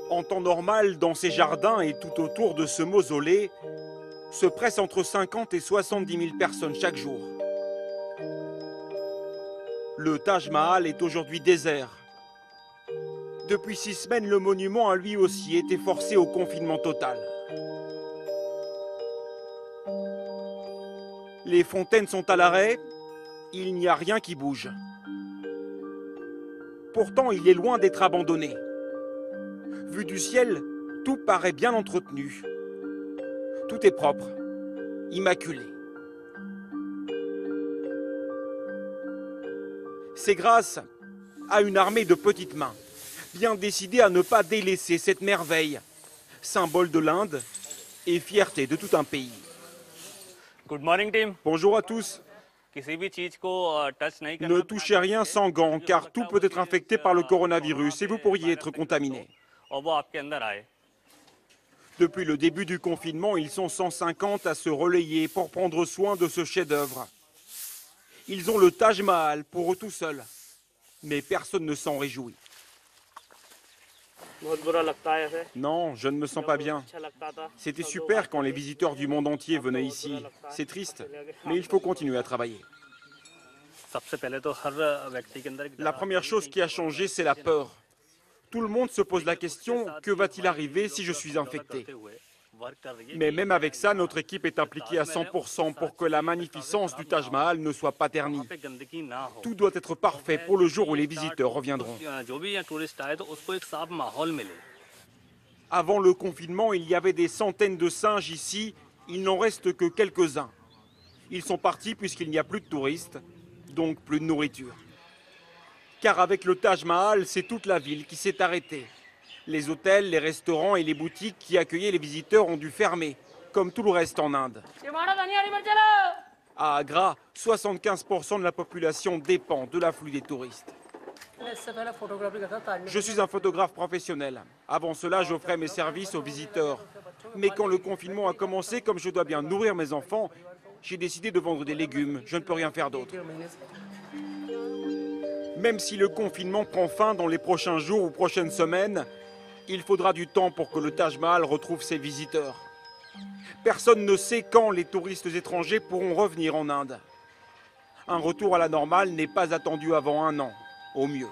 En temps normal, dans ces jardins et tout autour de ce mausolée, se pressent entre 50 et 70 000 personnes chaque jour. Le Taj Mahal est aujourd'hui désert. Depuis 6 semaines, le monument a lui aussi été forcé au confinement total. Les fontaines sont à l'arrêt, il n'y a rien qui bouge. Pourtant, il est loin d'être abandonné. Vu du ciel, tout paraît bien entretenu. Tout est propre, immaculé. C'est grâce à une armée de petites mains, bien décidées à ne pas délaisser cette merveille, symbole de l'Inde et fierté de tout un pays. Good morning, team. Bonjour à tous. Ne touchez rien sans gants, car tout peut être infecté par le coronavirus et vous pourriez être contaminé. Depuis le début du confinement, ils sont 150 à se relayer pour prendre soin de ce chef-d'œuvre. Ils ont le Taj Mahal pour eux tout seuls, mais personne ne s'en réjouit. Non, je ne me sens pas bien. C'était super quand les visiteurs du monde entier venaient ici. C'est triste, mais il faut continuer à travailler. La première chose qui a changé, c'est la peur. Tout le monde se pose la question, que va-t-il arriver si je suis infecté? Mais même avec ça, notre équipe est impliquée à 100% pour que la magnificence du Taj Mahal ne soit pas ternie. Tout doit être parfait pour le jour où les visiteurs reviendront. Avant le confinement, il y avait des centaines de singes ici, il n'en reste que quelques-uns. Ils sont partis puisqu'il n'y a plus de touristes, donc plus de nourriture. Car avec le Taj Mahal, c'est toute la ville qui s'est arrêtée. Les hôtels, les restaurants et les boutiques qui accueillaient les visiteurs ont dû fermer, comme tout le reste en Inde. À Agra, 75% de la population dépend de l'afflux des touristes. Je suis un photographe professionnel. Avant cela, j'offrais mes services aux visiteurs. Mais quand le confinement a commencé, comme je dois bien nourrir mes enfants, j'ai décidé de vendre des légumes. Je ne peux rien faire d'autre. Même si le confinement prend fin dans les prochains jours ou prochaines semaines, il faudra du temps pour que le Taj Mahal retrouve ses visiteurs. Personne ne sait quand les touristes étrangers pourront revenir en Inde. Un retour à la normale n'est pas attendu avant 1 an, au mieux.